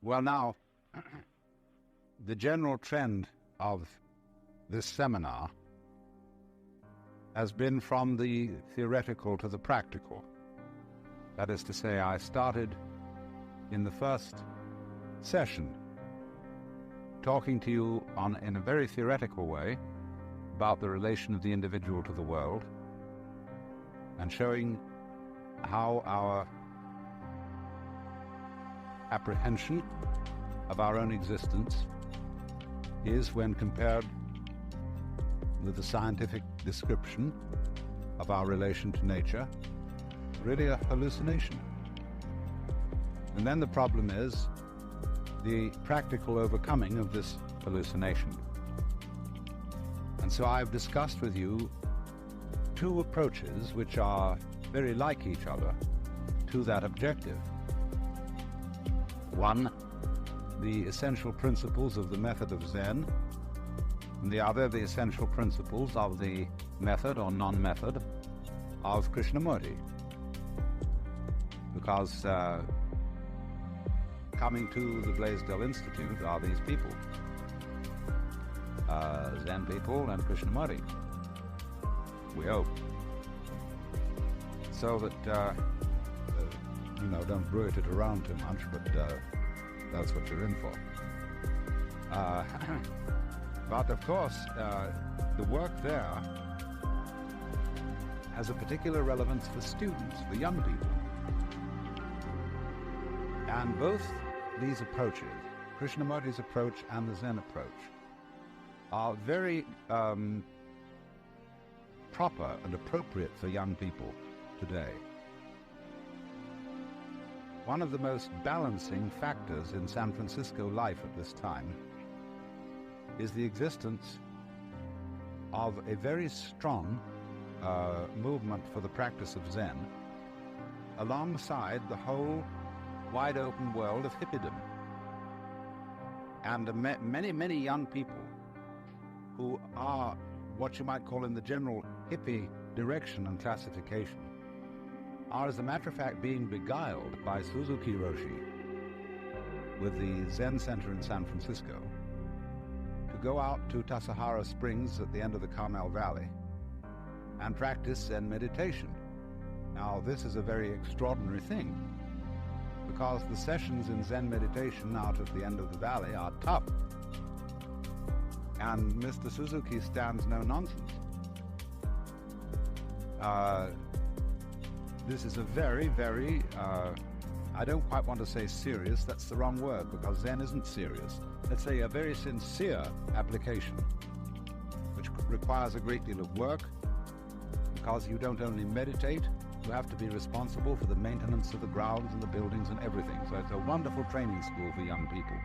Well, now, the general trend of this seminar has been from the theoretical to the practical. That is to say, I started in the first session talking to you in a very theoretical way about the relation of the individual to the world and showing how our apprehension of our own existence is, when compared with the scientific description of our relation to nature, really a hallucination. And then the problem is the practical overcoming of this hallucination. And so I've discussed with you two approaches which are very like each other to that objective. One, the essential principles of the method of Zen, and the other, the essential principles of the method or non-method of Krishnamurti. Because coming to the Blaisdell Institute are these people, Zen people and Krishnamurti, we hope. So that, don't bruit it around too much, but that's what you're in for. But of course, the work there has a particular relevance for students, for young people. And both these approaches, Krishnamurti's approach and the Zen approach, are very proper and appropriate for young people today. One of the most balancing factors in San Francisco life at this time is the existence of a very strong movement for the practice of Zen alongside the whole wide open world of hippiedom. And many young people who are what you might call in the general hippie direction and classification are, as a matter of fact, being beguiled by Suzuki Roshi with the Zen Center in San Francisco to go out to Tassajara Springs at the end of the Carmel Valley and practice Zen meditation. Now, this is a very extraordinary thing, because the sessions in Zen meditation out at the end of the valley are tough. And Mr. Suzuki stands no nonsense. This is a very, I don't quite want to say serious, that's the wrong word, because Zen isn't serious. Let's say a very sincere application, which requires a great deal of work, because you don't only meditate, you have to be responsible for the maintenance of the grounds and the buildings and everything. So it's a wonderful training school for young people.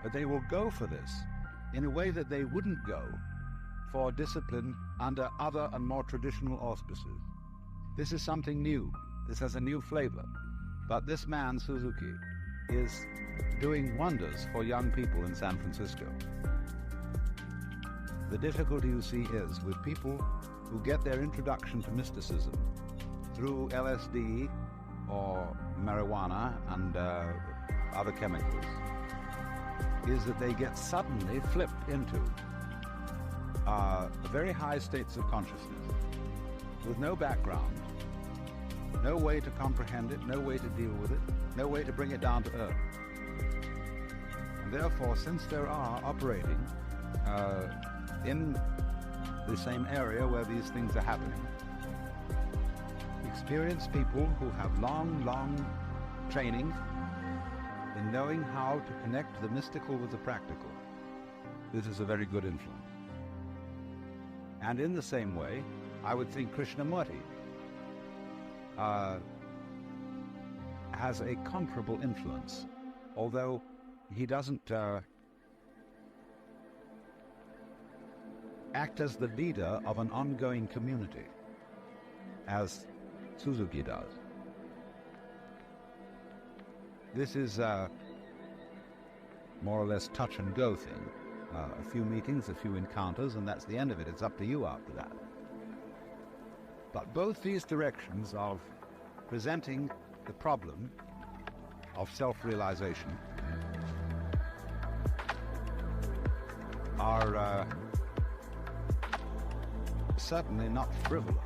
But they will go for this in a way that they wouldn't go for discipline under other and more traditional auspices. This is something new. This has a new flavor. But this man, Suzuki, is doing wonders for young people in San Francisco. The difficulty, you see, is with people who get their introduction to mysticism through LSD or marijuana and other chemicals, is that they get suddenly flipped into very high states of consciousness with no background, no way to comprehend it, no way to deal with it, no way to bring it down to earth. And therefore, since there are operating in the same area where these things are happening, experienced people who have long training in knowing how to connect the mystical with the practical, this is a very good influence. And in the same way, I would think Krishnamurti has a comparable influence, although he doesn't act as the leader of an ongoing community, as Suzuki does. This is a more or less touch and go thing. A few meetings, a few encounters, and that's the end of it. It's up to you after that. But both these directions of presenting the problem of self-realization are certainly not frivolous,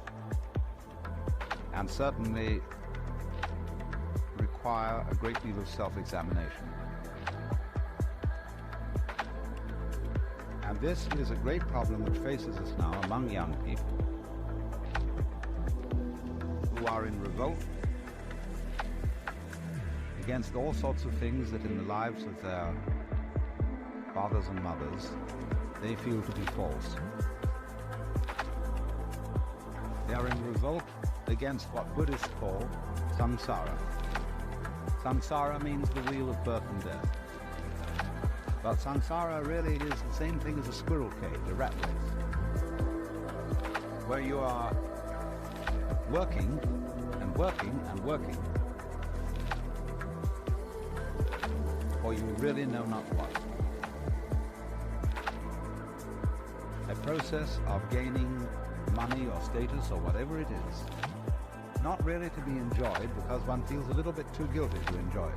and certainly require a great deal of self-examination. And this is a great problem which faces us now among young people who are in revolt against all sorts of things that in the lives of their fathers and mothers they feel to be false. They are in revolt against what Buddhists call samsara. Samsara means the wheel of birth and death. But samsara really is the same thing as a squirrel cage, a rat race, where you are working and working and working, or you really know not what. A process of gaining money or status or whatever it is, not really to be enjoyed because one feels a little bit too guilty to enjoy it,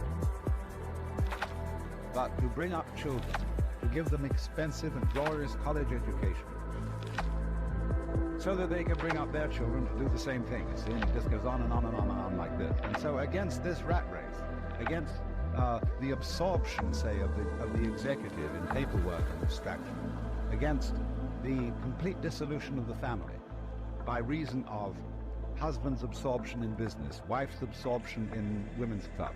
but to bring up children, to give them expensive and glorious college education, so that they can bring up their children to do the same thing. You see, and it just goes on and on and on and on like this. And so against this rat race, against the absorption, say, of the executive in paperwork and abstraction, against the complete dissolution of the family by reason of husband's absorption in business, wife's absorption in women's club,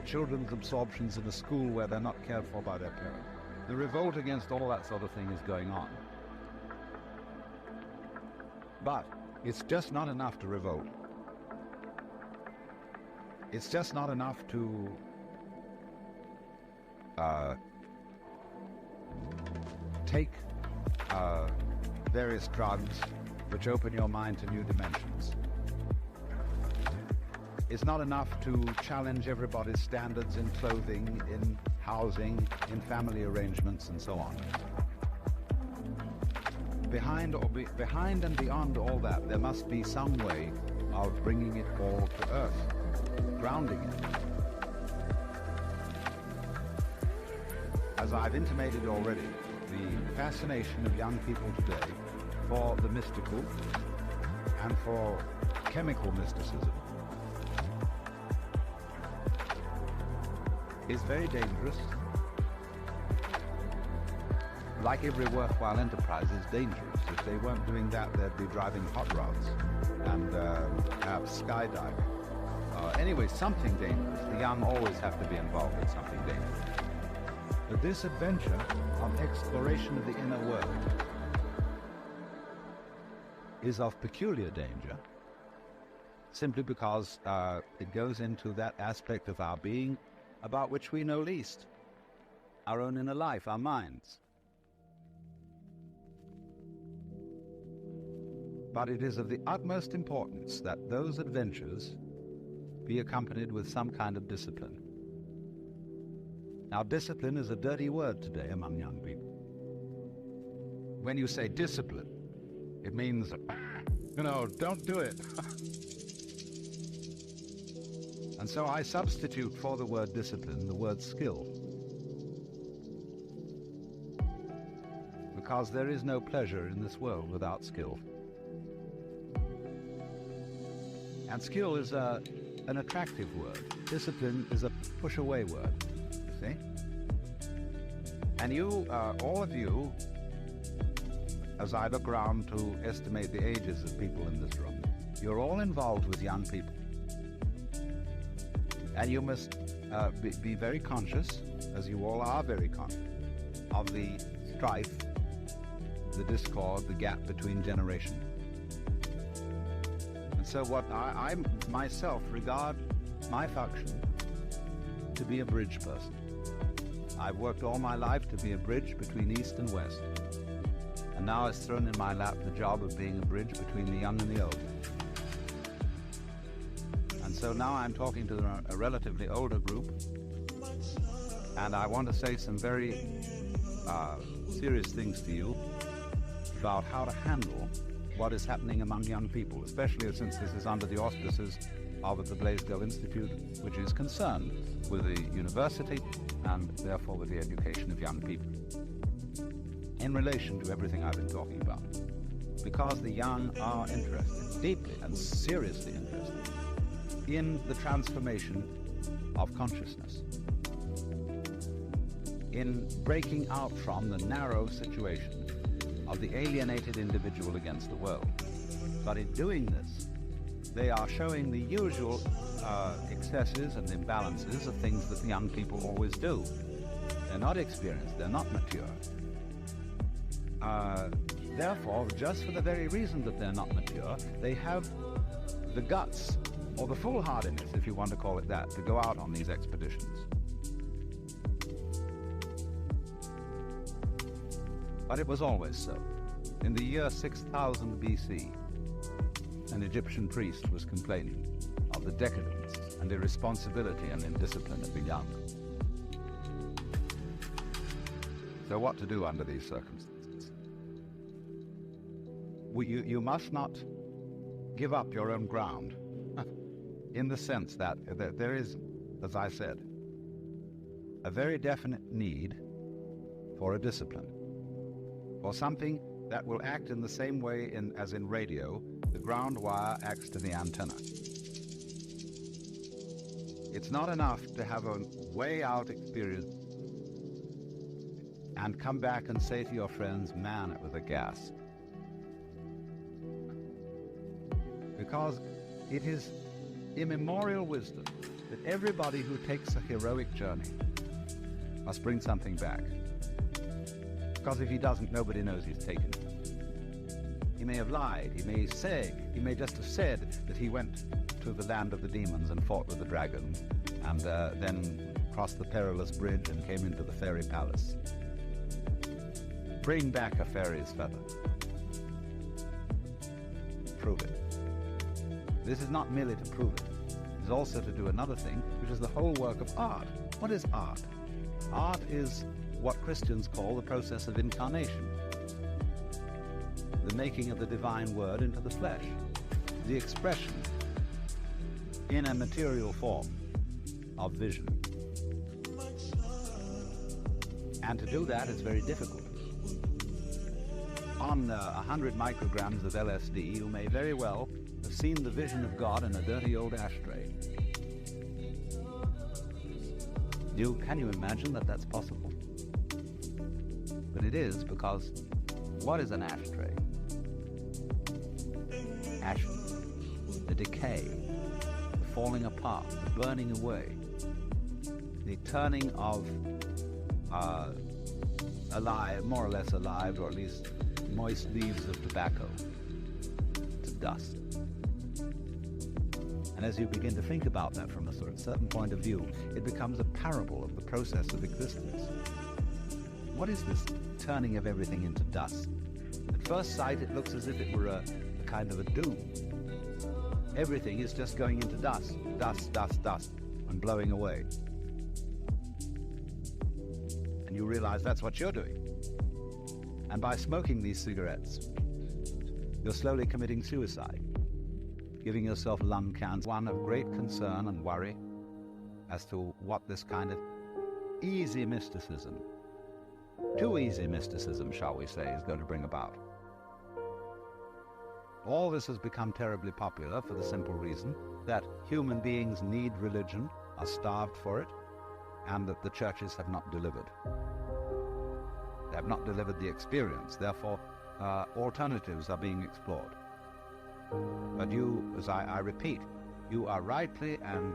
children's absorptions in a school where they're not cared for by their parents. The revolt against all that sort of thing is going on. But it's just not enough to revolt. It's just not enough to take various drugs which open your mind to new dimensions. It's not enough to challenge everybody's standards in clothing, in housing, in family arrangements, and so on. Behind and beyond all that, there must be some way of bringing it all to earth, grounding it. As I've intimated already, the fascination of young people today for the mystical and for chemical mysticism is very dangerous. Like every worthwhile enterprise is dangerous. If they weren't doing that, they'd be driving hot rods and perhaps skydiving. Anyway, something dangerous. The young always have to be involved in something dangerous. But this adventure of exploration of the inner world is of peculiar danger, simply because it goes into that aspect of our being about which we know least, our own inner life, our minds. But it is of the utmost importance that those adventures be accompanied with some kind of discipline. Now, discipline is a dirty word today among young people. When you say discipline, it means, don't do it. And so I substitute for the word discipline the word skill. Because there is no pleasure in this world without skill. And skill is an attractive word. Discipline is a push-away word, you see? And you, all of you, as I look around to estimate the ages of people in this room, you're all involved with young people. And you must be very conscious, as you all are very conscious, of the strife, the discord, the gap between generations. And so what I myself regard my function to be a bridge person. I've worked all my life to be a bridge between East and West. And now it's thrown in my lap the job of being a bridge between the young and the old. And so now I'm talking to a relatively older group, and I want to say some very serious things to you about how to handle what is happening among young people, especially since this is under the auspices of the Blaisdell Institute, which is concerned with the university and therefore with the education of young people in relation to everything I've been talking about. Because the young are interested, deeply and seriously interested, in the transformation of consciousness, in breaking out from the narrow situation of the alienated individual against the world. But in doing this, they are showing the usual excesses and imbalances of things that young people always do. They're not experienced, they're not mature. Therefore, just for the very reason that they're not mature, they have the guts, or the foolhardiness, if you want to call it that, to go out on these expeditions. But it was always so. In the year 6000 BC, an Egyptian priest was complaining of the decadence and irresponsibility and indiscipline of the young. So what to do under these circumstances? You must not give up your own ground in the sense that there is, as I said, a very definite need for a discipline, for something that will act in the same way as in radio, the ground wire acts to the antenna. It's not enough to have a way out experience and come back and say to your friends, man, it was a gas. Because it is immemorial wisdom that everybody who takes a heroic journey must bring something back. Because if he doesn't, nobody knows he's taken it. He may have lied, he may just have said that he went to the land of the demons and fought with the dragon, and then crossed the perilous bridge and came into the fairy palace. Bring back a fairy's feather. Prove it. This is not merely to prove it. It is also to do another thing, which is the whole work of art. What is art? Art is what Christians call the process of incarnation, the making of the divine word into the flesh, the expression in a material form of vision. And to do that is very difficult. On 100 micrograms of LSD, you may very well have seen the vision of God in a dirty old ashtray. Can you imagine that that's possible? But it is, because what is an ashtray? Ashes, the decay, the falling apart, the burning away, the turning of alive, more or less alive, or at least moist leaves of tobacco to dust. And as you begin to think about that from a sort of certain point of view, it becomes a parable of the process of existence. What is this turning of everything into dust? At first sight, it looks as if it were a kind of a doom. Everything is just going into dust, dust, dust, dust, and blowing away. And you realize that's what you're doing. And by smoking these cigarettes, you're slowly committing suicide, giving yourself lung cancer. One of great concern and worry as to what this kind of easy mysticism, too easy mysticism, shall we say, is going to bring about. All this has become terribly popular for the simple reason that human beings need religion, are starved for it, and that the churches have not delivered. They have not delivered the experience. Therefore, alternatives are being explored. But you, as I repeat, you are rightly and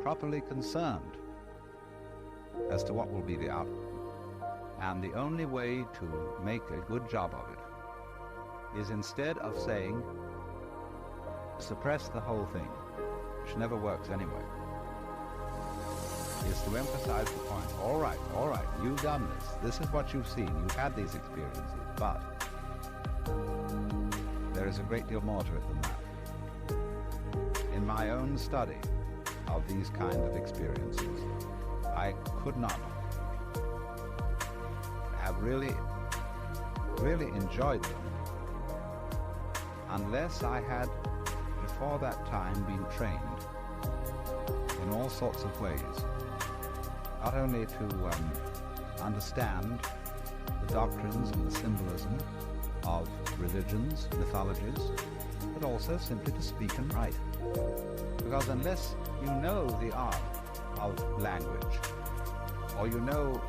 properly concerned as to what will be the outcome. And the only way to make a good job of it is, instead of saying, suppress the whole thing, which never works anyway, is to emphasize the point, all right, you've done this. This is what you've seen. You've had these experiences, but there is a great deal more to it than that. In my own study of these kind of experiences, I could not have really enjoyed them unless I had, before that time, been trained in all sorts of ways, not only to understand the doctrines and the symbolism of religions, mythologies, but also simply to speak and write. Because unless you know the art of language, or you know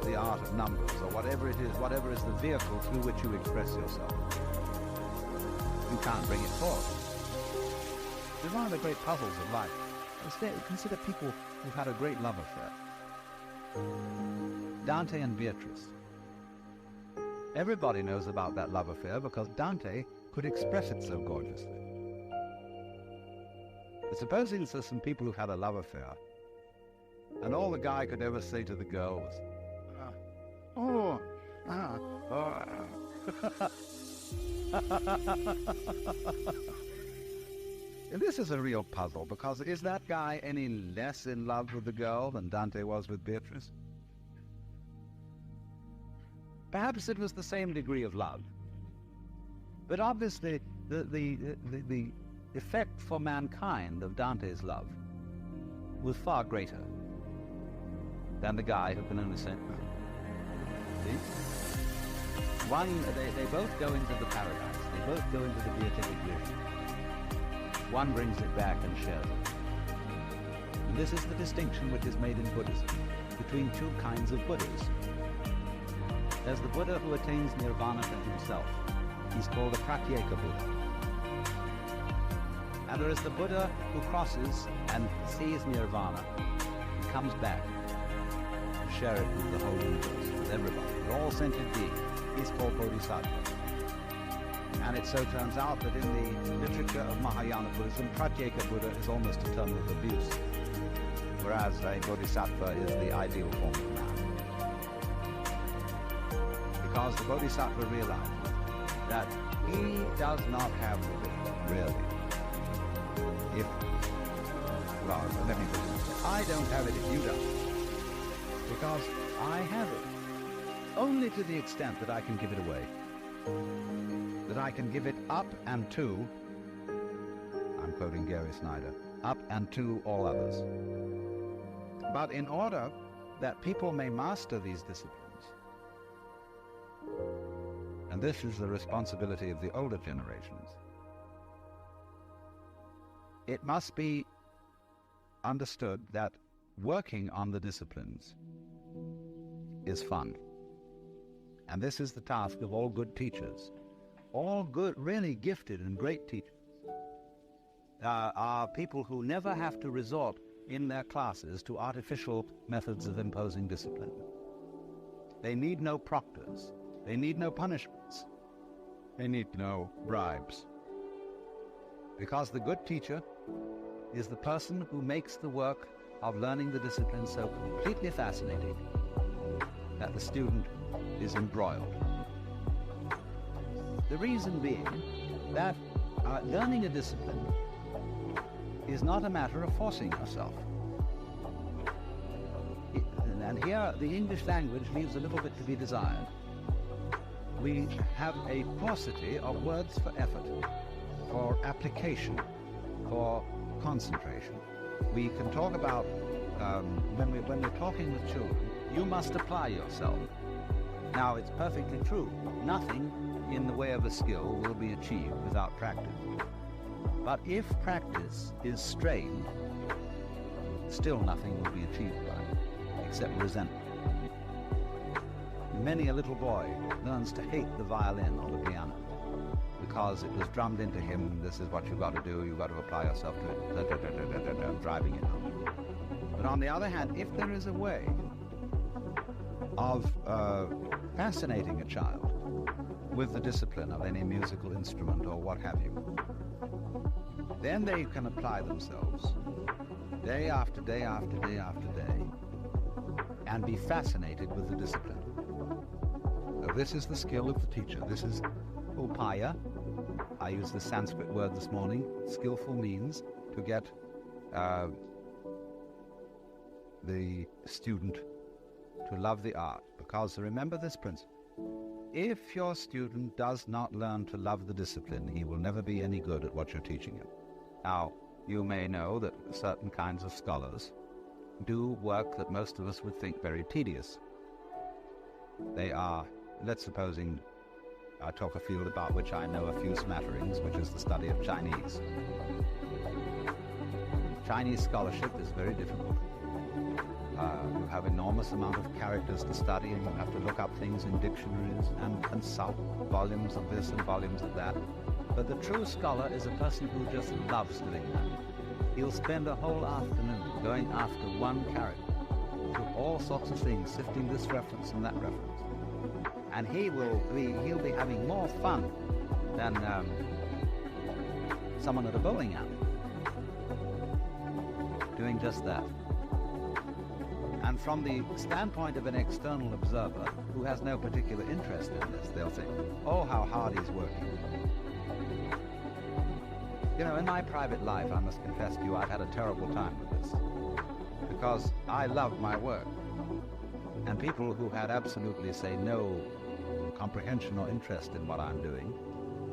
the art of numbers, or whatever it is, whatever is the vehicle through which you express yourself, you can't bring it forth. It's one of the great puzzles of life. Consider people who've had a great love affair. Dante and Beatrice. Everybody knows about that love affair because Dante could express it so gorgeously. But supposing there's some people who've had a love affair, and all the guy could ever say to the girl was, And this is a real puzzle, because is that guy any less in love with the girl than Dante was with Beatrice? Perhaps it was the same degree of love. But obviously, the effect for mankind of Dante's love was far greater than the guy who can only say, see? They both go into the paradise. They both go into the beatific vision. One brings it back and shares it. And this is the distinction which is made in Buddhism between two kinds of Buddhas. There's the Buddha who attains nirvana for himself. He's called a pratyeka Buddha. And there is the Buddha who crosses and sees nirvana and comes back to share it with the whole universe, with everybody, with all sentient beings. He's called Bodhisattva. And it so turns out that in the literature of Mahayana Buddhism, pratyeka Buddha is almost a term of abuse, whereas a Bodhisattva is the ideal form of man. Because the Bodhisattva realized that he does not have the vision, really. Let me put it this way. I don't have it if you don't. Because I have it only to the extent that I can give it away. That I can give it up and to, I'm quoting Gary Snyder, up and to all others. But in order that people may master these disciplines, and this is the responsibility of the older generations, it must be understood that working on the disciplines is fun. And this is the task of all good teachers. All good, really gifted and great teachers are people who never have to resort in their classes to artificial methods of imposing discipline. They need no proctors. They need no punishments. They need no bribes. Because the good teacher is the person who makes the work of learning the discipline so completely fascinating that the student is embroiled. The reason being that learning a discipline is not a matter of forcing yourself. And here the English language leaves a little bit to be desired. We have a paucity of words for effort, for application, for concentration. We can talk about, when we're talking with children, you must apply yourself. Now, it's perfectly true. Nothing in the way of a skill will be achieved without practice. But if practice is strained, still nothing will be achieved by it, except resentment. Many a little boy learns to hate the violin or the piano because it was drummed into him, this is what you've got to do, you've got to apply yourself to it, driving it home. But on the other hand, if there is a way of fascinating a child with the discipline of any musical instrument or what have you, then they can apply themselves day after day after day after day and be fascinated with the discipline. So this is the skill of the teacher. This is upaya. I used the Sanskrit word this morning. Skillful means to get the student to love the art. Because remember this principle. If your student does not learn to love the discipline, he will never be any good at what you're teaching him. Now, you may know that certain kinds of scholars do work that most of us would think very tedious. They are, let's supposing I talk a field about which I know a few smatterings, which is the study of Chinese. Chinese scholarship is very difficult. You have enormous amount of characters to study, and you have to look up things in dictionaries and consult volumes of this and volumes of that. But the true scholar is a person who just loves doing that. He'll spend a whole afternoon going after one character, through all sorts of things, sifting this reference and that reference. And he'll be having more fun than someone at a bowling alley doing just that. And from the standpoint of an external observer who has no particular interest in this, they'll think, oh, how hard he's working. You know, in my private life, I must confess to you, I've had a terrible time with this, because I love my work. And people who had absolutely, say, no comprehension or interest in what I'm doing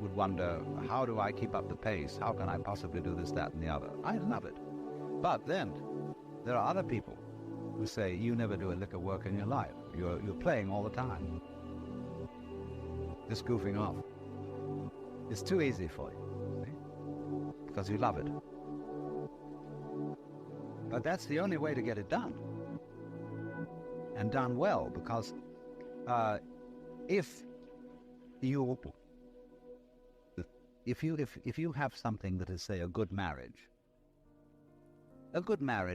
would wonder, how do I keep up the pace? How can I possibly do this, that, and the other? I love it. But then, there are other people who say, you never do a lick of work in your life. You're playing all the time. Just goofing off. It's too easy for you, see? Because you love it. But that's the only way to get it done. And done well, because if you have something that is, say, a good marriage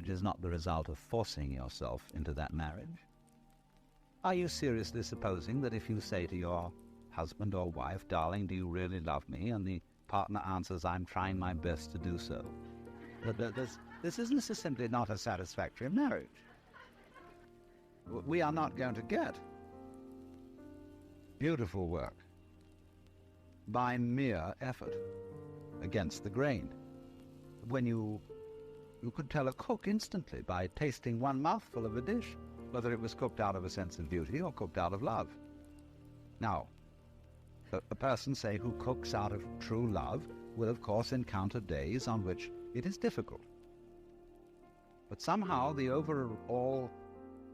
is not the result of forcing yourself into that marriage. Are you seriously supposing that if you say to your husband or wife, darling, do you really love me? And the partner answers, I'm trying my best to do so. This isn't simply not a satisfactory marriage. We are not going to get beautiful work by mere effort against the grain. When you could tell a cook instantly by tasting one mouthful of a dish whether it was cooked out of a sense of beauty or cooked out of love. Now, a person, say, who cooks out of true love will of course encounter days on which it is difficult. But somehow the overall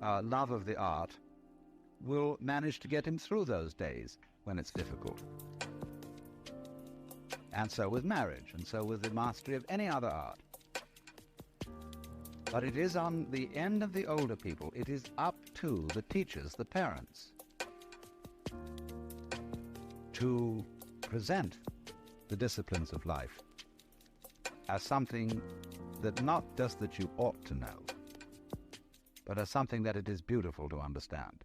love of the art will manage to get him through those days when it's difficult. And so with marriage, and so with the mastery of any other art. But it is on the end of the older people, it is up to the teachers, the parents, to present the disciplines of life as something that not just that you ought to know, but as something that it is beautiful to understand.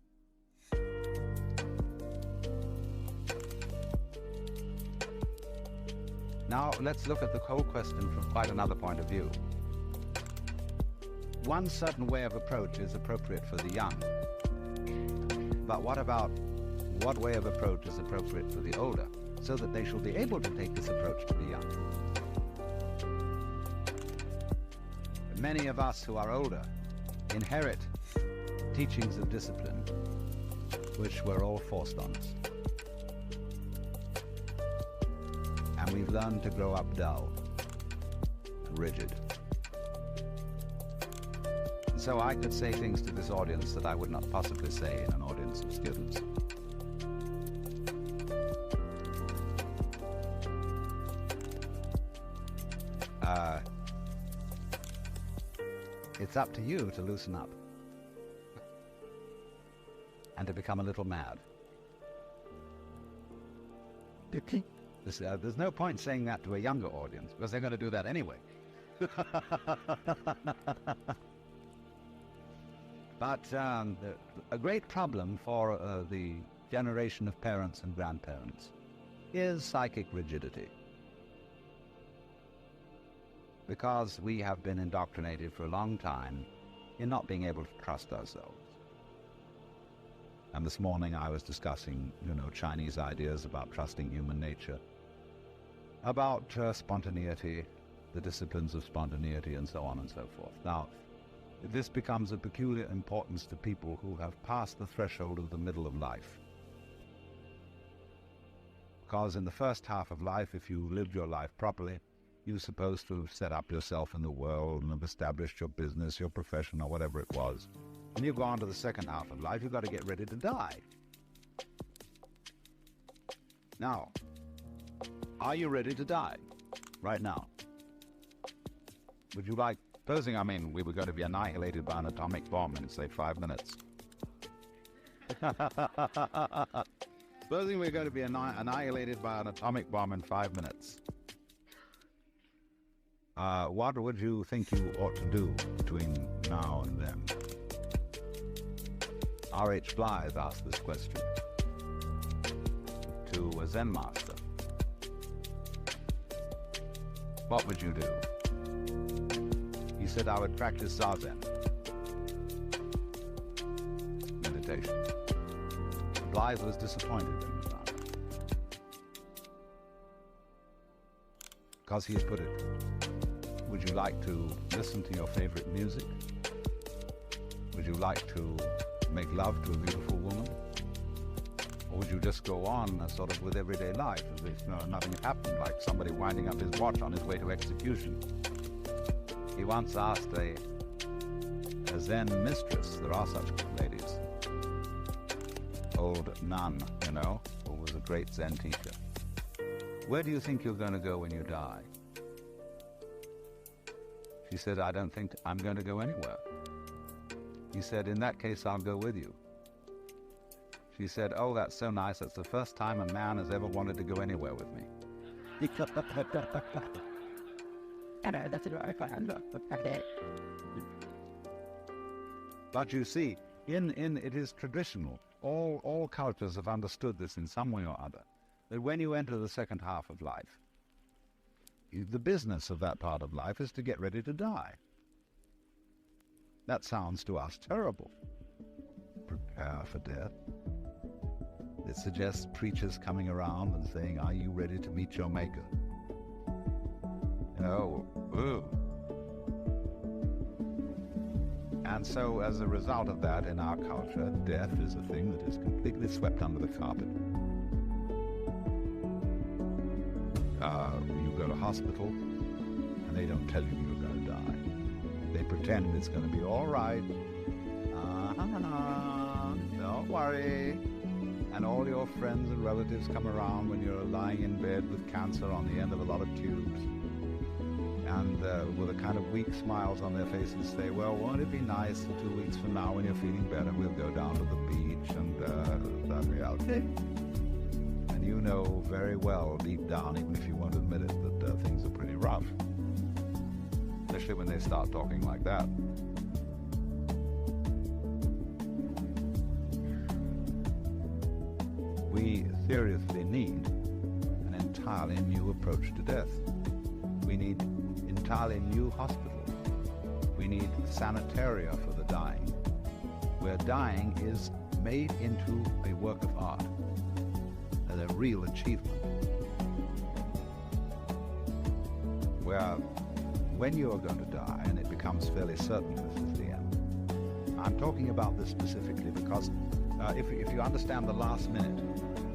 Now let's look at the whole question from quite another point of view. One certain way of approach is appropriate for the young, but what way of approach is appropriate for the older, so that they shall be able to take this approach to the young? Many of us who are older inherit teachings of discipline which were all forced on us. And we've learned to grow up dull and rigid. So I could say things to this audience that I would not possibly say in an audience of students. It's up to you to loosen up and to become a little mad. There's no point saying that to a younger audience, because they're going to do that anyway. But a great problem for the generation of parents and grandparents is psychic rigidity. Because we have been indoctrinated for a long time in not being able to trust ourselves. And this morning I was discussing, Chinese ideas about trusting human nature, about spontaneity, the disciplines of spontaneity, and so on and so forth. Now, this becomes of peculiar importance to people who have passed the threshold of the middle of life. Because in the first half of life, if you lived your life properly, You're supposed to have set up yourself in the world and have established your business, your profession, or whatever it was. And you go on to the second half of life, you've got to get ready to die. Now, are you ready to die right now? Would you like, supposing, we were going to be annihilated by an atomic bomb in, say, 5 minutes. Supposing we're going to be annihilated by an atomic bomb in 5 minutes. What would you think you ought to do between now and then? R.H. Blythe asked this question to a Zen master. What would you do? He said, I would practice Zazen, meditation. Blythe was disappointed in his answer, because he had put it, would you like to listen to your favorite music? Would you like to make love to a beautiful woman? Or would you just go on sort of with everyday life as if nothing had happened, like somebody winding up his watch on his way to execution? He once asked a Zen mistress, there are such ladies, old nun, who was a great Zen teacher, where do you think you're going to go when you die? She said, I don't think I'm going to go anywhere. He said, in that case, I'll go with you. She said, oh, that's so nice. That's the first time a man has ever wanted to go anywhere with me. But you see, it is traditional. All cultures have understood this in some way or other, that when you enter the second half of life, the business of that part of life is to get ready to die. That sounds to us terrible. Prepare for death. It suggests preachers coming around and saying, are you ready to meet your maker? Ooh. And so as a result of that, in our culture, death is a thing that is completely swept under the carpet. You go to hospital, and they don't tell you you're going to die. They pretend it's going to be all right. Don't worry. And all your friends and relatives come around when you're lying in bed with cancer on the end of a lot of tubes, and with a kind of weak smiles on their faces say, well, won't it be nice that 2 weeks from now when you're feeling better, we'll go down to the beach and that reality. And you know very well, deep down, even if you won't admit it, that things are pretty rough. Especially when they start talking like that. We seriously need an entirely new approach to death. We need entirely new hospitals. We need sanitaria for the dying, where dying is made into a work of art, as a real achievement. Where when you are going to die, and it becomes fairly certain this is the end. I'm talking about this specifically because if you understand the last minute,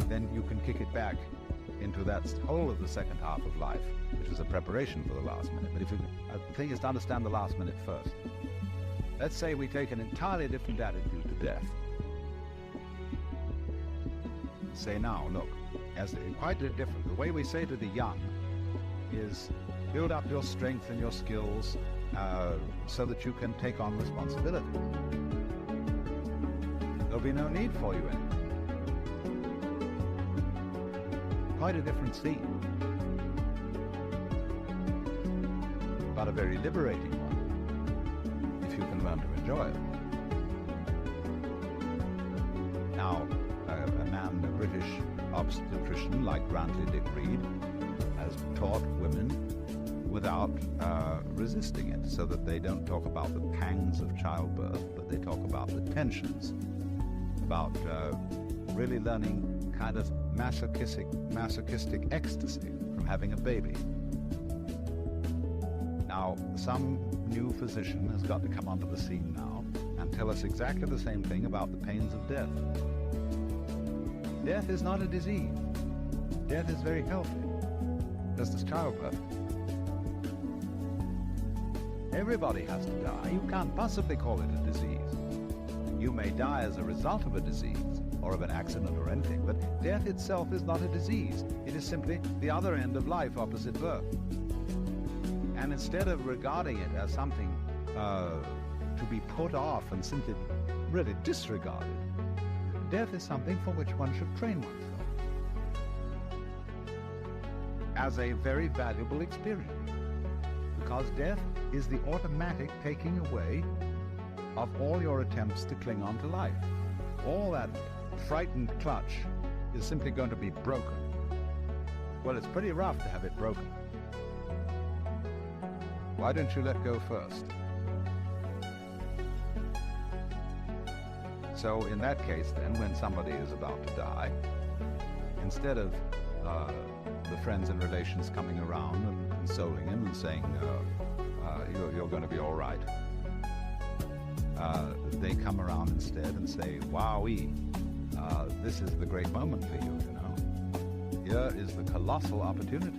then you can kick it back into that whole of the second half of life, which is a preparation for the last minute. But the thing is to understand the last minute first. Let's say we take an entirely different attitude to death. Say now, look, as quite different. The way we say to the young is build up your strength and your skills so that you can take on responsibility. There'll be no need for you anymore. Quite a different scene, but a very liberating one, if you can learn to enjoy it. Now, a man, a British obstetrician like Grantley Dick Reed, has taught women without resisting it, so that they don't talk about the pangs of childbirth, but they talk about the tensions, about really learning kind of masochistic ecstasy from having a baby. Now, some new physician has got to come onto the scene now and tell us exactly the same thing about the pains of death. Death is not a disease. Death is very healthy, just as childbirth. Everybody has to die. You can't possibly call it a disease. You may die as a result of a disease or of an accident or anything, but death itself is not a disease. It is simply the other end of life opposite birth. And instead of regarding it as something to be put off and simply really disregarded, death is something for which one should train oneself as a very valuable experience. Because death is the automatic taking away of all your attempts to cling on to life. All that frightened clutch is simply going to be broken. Well, it's pretty rough to have it broken. Why don't you let go first? So in that case, then, when somebody is about to die, instead of the friends and relations coming around and consoling him and saying, you're going to be all right, they come around instead and say, wowee, this is the great moment for you, you know. Here is the colossal opportunity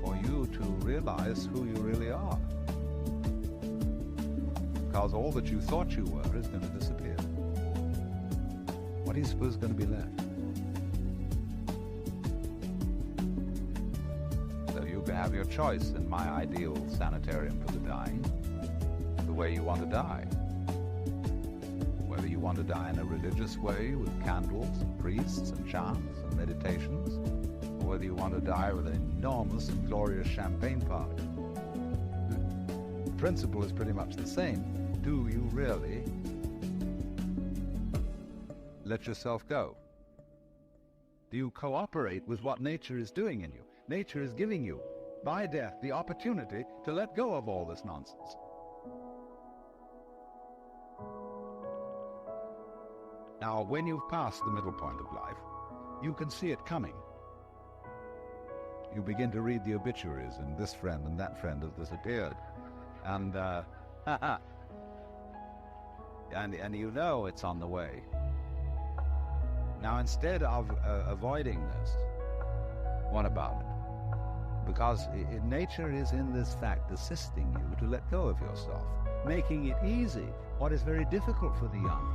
for you to realize who you really are. Because all that you thought you were is going to disappear. What do you suppose is going to be left? So you can have your choice in my ideal sanitarium for the dying, the way you want to die. Whether you want to die in a religious way with candles and priests and chants and meditations, or whether you want to die with an enormous and glorious champagne party. The principle is pretty much the same. Do you really let yourself go? Do you cooperate with what nature is doing in you? Nature is giving you, by death, the opportunity to let go of all this nonsense. Now, when you've passed the middle point of life, you can see it coming. You begin to read the obituaries, and this friend and that friend has disappeared. And, and you know it's on the way. Now, instead of avoiding this, what about it? Because nature is in this fact assisting you to let go of yourself, making it easy, what is very difficult for the young.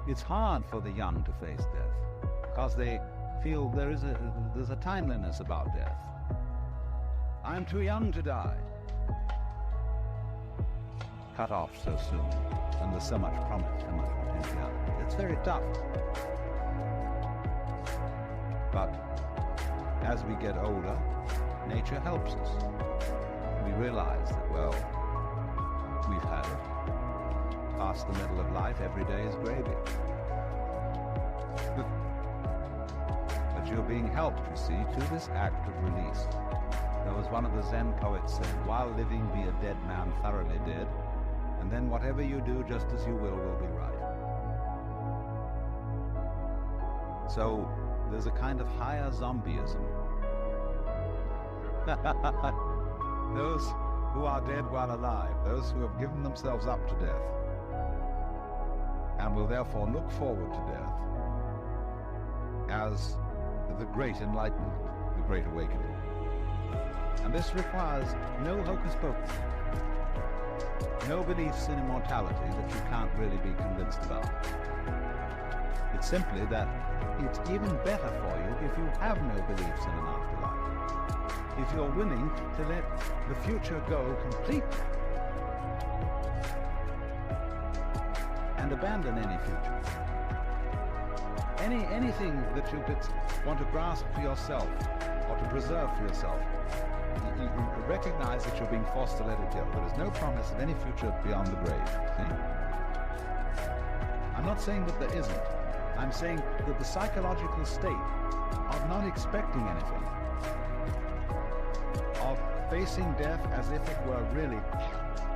It's hard for the young to face death, because they feel there's a timeliness about death. I'm too young to die. Cut off so soon, and there's so much promise, so much potentiality. It's very tough. But as we get older, nature helps us. We realize that, well, we've had it. Past the middle of life, every day is gravy. But you're being helped, you see, to this act of release. There was one of the Zen poets said, while living be a dead man thoroughly dead, and then whatever you do, just as you will be right. So there's a kind of higher zombieism. Those who are dead while alive, those who have given themselves up to death, and will therefore look forward to death as the great enlightenment, the great awakening. And this requires no hocus pocus, no beliefs in immortality that you can't really be convinced about. It's simply that it's even better for you if you have no beliefs in an afterlife. If you're willing to let the future go completely and abandon any future. Anything that you want to grasp for yourself or to preserve for yourself, you recognize that you're being forced to let it go. There is no promise of any future beyond the grave. See? I'm not saying that there isn't. I'm saying that the psychological state of not expecting anything, of facing death as if it were really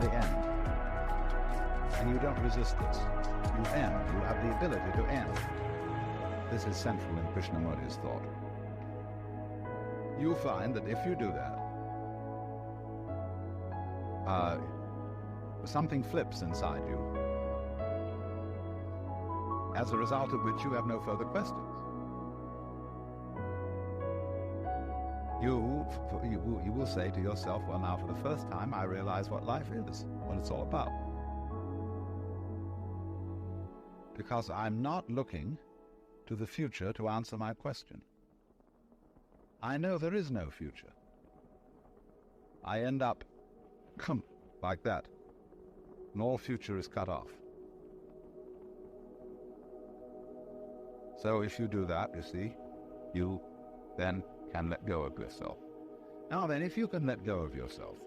the end, and you don't resist this. You end. You have the ability to end. This is central in Krishnamurti's thought. You'll find that if you do that, something flips inside you, as a result of which you have no further questions. you will say to yourself, well, now for the first time I realize what life is, what it's all about. Because I'm not looking to the future to answer my question. I know there is no future. I end up like that, and all future is cut off. So if you do that, you see, you then can let go of yourself. Now then, if you can let go of yourself,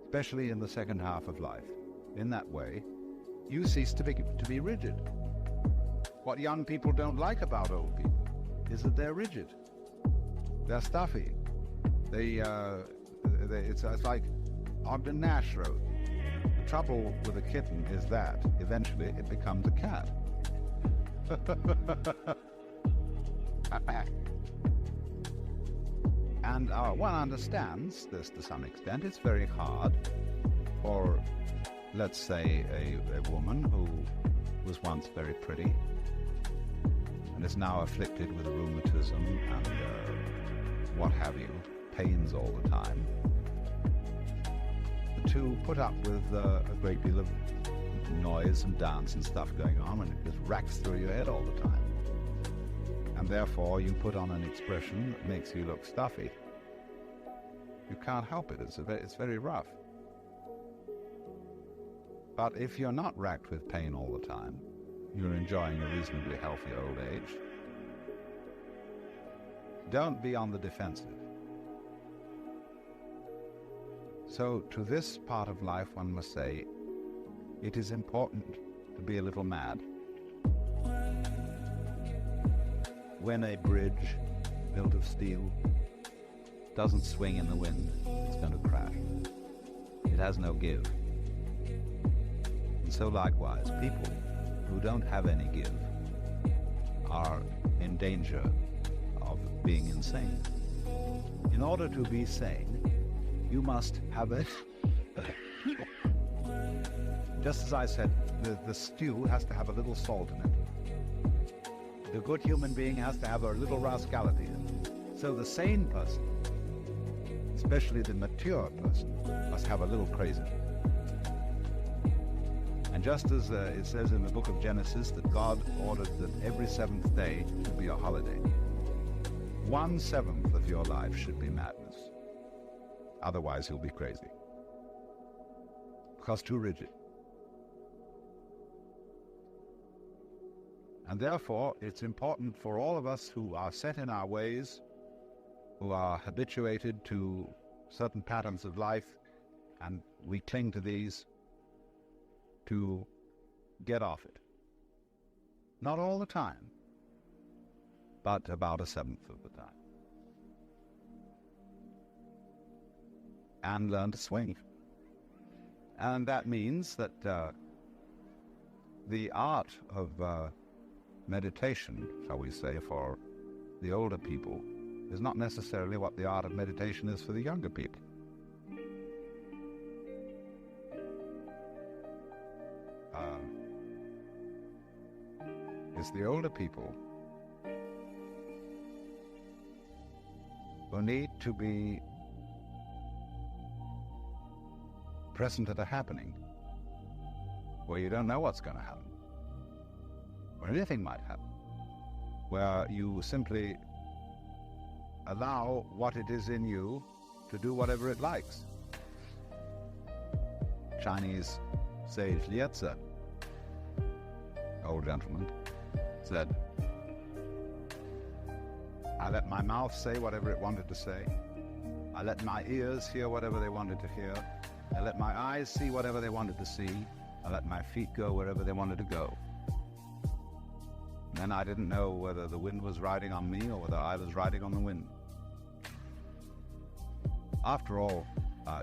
especially in the second half of life, in that way, you cease to be rigid. What young people don't like about old people is that they're rigid. They're stuffy. It's like Ogden Nash wrote, the trouble with a kitten is that eventually it becomes a cat. And one understands this to some extent. It's very hard for, let's say, a woman who was once very pretty and is now afflicted with rheumatism and what have you, pains all the time, to put up with a great deal of noise and dance and stuff going on, and it just racks through your head all the time. And therefore you put on an expression that makes you look stuffy. You can't help it. It's very rough. But if you're not racked with pain all the time, you're enjoying a reasonably healthy old age, don't be on the defensive. So to this part of life, one must say, it is important to be a little mad. When a bridge built of steel doesn't swing in the wind, it's going to crash. It has no give. And so likewise, people who don't have any give are in danger of being insane. In order to be sane, you must have it. Just as I said, the stew has to have a little salt in it. The good human being has to have a little rascality in it. So the sane person, especially the mature person, must have a little crazy. And just as it says in the book of Genesis that God ordered that every seventh day should be a holiday, 1/7 of your life should be madness. Otherwise you'll be crazy. Because too rigid. And therefore, it's important for all of us who are set in our ways, who are habituated to certain patterns of life, and we cling to these, to get off it. Not all the time, but about 1/7 of the time. And learn to swing. And that means that the art of meditation, shall we say, for the older people is not necessarily what the art of meditation is for the younger people. It's the older people who need to be present at a happening where you don't know what's going to happen, where anything might happen, where you simply allow what it is in you to do whatever it likes. Chinese sage Lietze, old gentleman, said, I let my mouth say whatever it wanted to say. I let my ears hear whatever they wanted to hear. I let my eyes see whatever they wanted to see. I let my feet go wherever they wanted to go. Then I didn't know whether the wind was riding on me or whether I was riding on the wind. After all,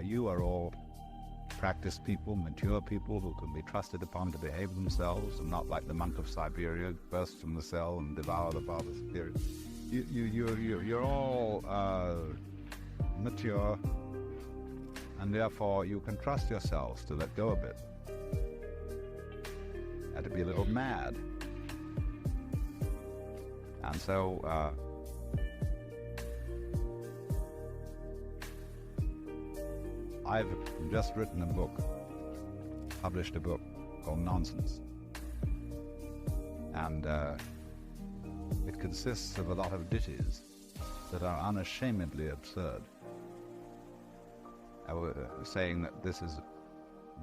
you are all practiced people, mature people who can be trusted upon to behave themselves and not like the monk of Siberia, burst from the cell and devour the father superior. You're all mature, and therefore you can trust yourselves to let go a bit and to be a little mad. And so I've just written a book, published a book called Nonsense. And it consists of a lot of ditties that are unashamedly absurd. I was saying that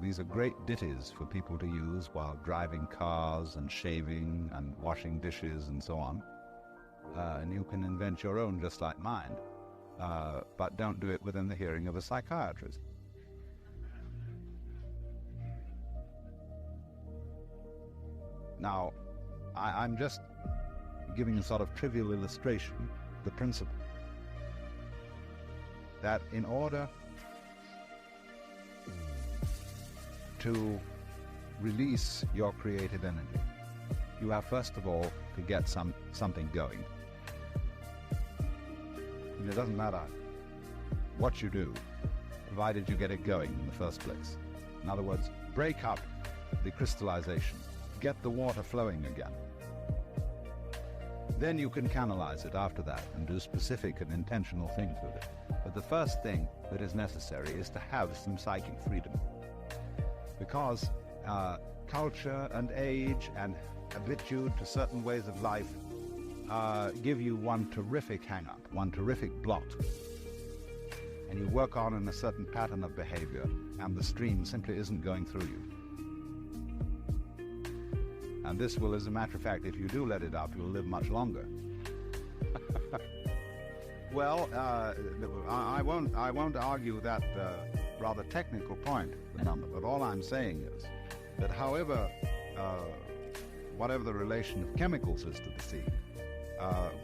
these are great ditties for people to use while driving cars and shaving and washing dishes and so on. And you can invent your own just like mine, but don't do it within the hearing of a psychiatrist. Now, I'm just giving a sort of trivial illustration, the principle, that in order to release your creative energy, you have first of all to get something going. And it doesn't matter what you do, provided you get it going in the first place. In other words, break up the crystallization, get the water flowing again. Then you can canalize it after that and do specific and intentional things with it. But the first thing that is necessary is to have some psychic freedom. Because culture and age and habitude to certain ways of life give you one terrific hang-up, one terrific blot. And you work on in a certain pattern of behavior, and the stream simply isn't going through you. And this will, as a matter of fact, if you do let it up, you'll live much longer. Well, I won't argue that rather technical point, the number, but all I'm saying is that whatever the relation of chemicals is to the seed,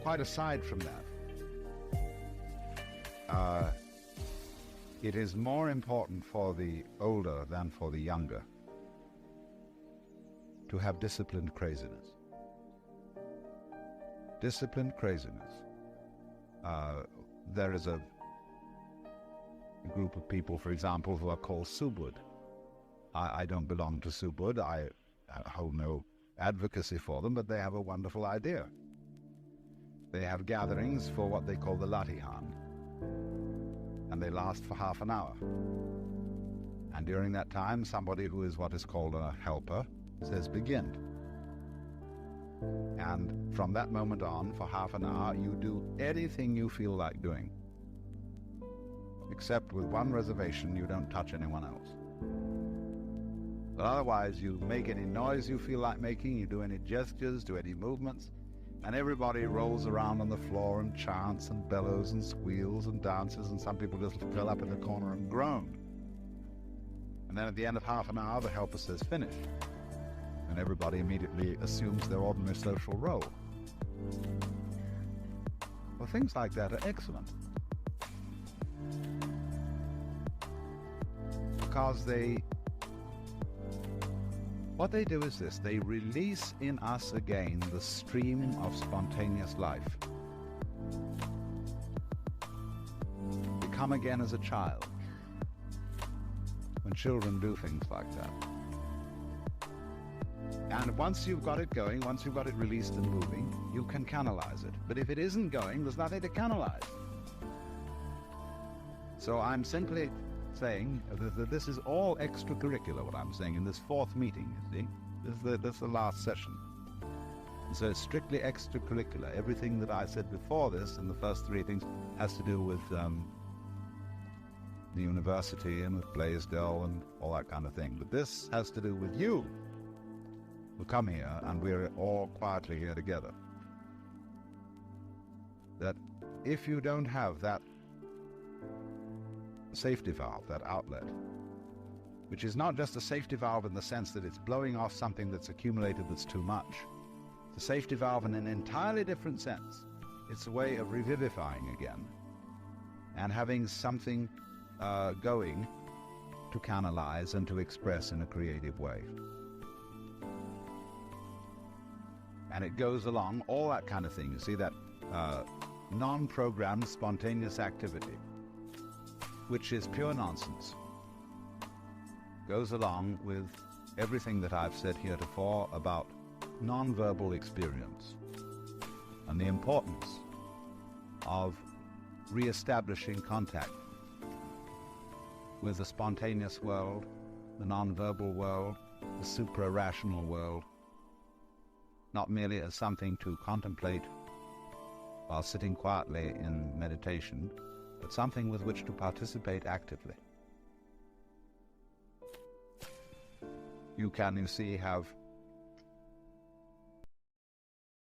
quite aside from that, it is more important for the older than for the younger to have disciplined craziness. Disciplined craziness. There is a group of people, for example, who are called Subud. I don't belong to Subud. I hold no advocacy for them, but they have a wonderful idea. They have gatherings for what they call the Latihan, and they last for half an hour. And during that time, somebody who is what is called a helper says begin. And from that moment on, for half an hour, you do anything you feel like doing. Except with one reservation, you don't touch anyone else. But otherwise, you make any noise you feel like making, you do any gestures, do any movements, and everybody rolls around on the floor and chants and bellows and squeals and dances, and some people just curl up in the corner and groan. And then at the end of half an hour, the helper says, finished. And everybody immediately assumes their ordinary social role. Well, things like that are excellent. Because what they do is this: they release in us again the stream of spontaneous life. You come again as a child. When children do things like that. And once you've got it going, once you've got it released and moving, you can canalize it. But if it isn't going, there's nothing to canalize. So I'm simply saying that this is all extracurricular, what I'm saying, in this fourth meeting, you see. This is the last session. So it's strictly extracurricular. Everything that I said before this, and the first three things, has to do with the university and with Blaisdell and all that kind of thing. But this has to do with you who come here, and we're all quietly here together. That if you don't have that safety valve, that outlet, which is not just a safety valve in the sense that it's blowing off something that's accumulated that's too much. It's a safety valve in an entirely different sense. It's a way of revivifying again and having something going to canalize and to express in a creative way. And it goes along, all that kind of thing. You see, that non-programmed spontaneous activity, which is pure nonsense, goes along with everything that I've said heretofore about non-verbal experience and the importance of re-establishing contact with the spontaneous world, the non-verbal world, the supra-rational world, not merely as something to contemplate while sitting quietly in meditation, but something with which to participate actively. You can, you see, have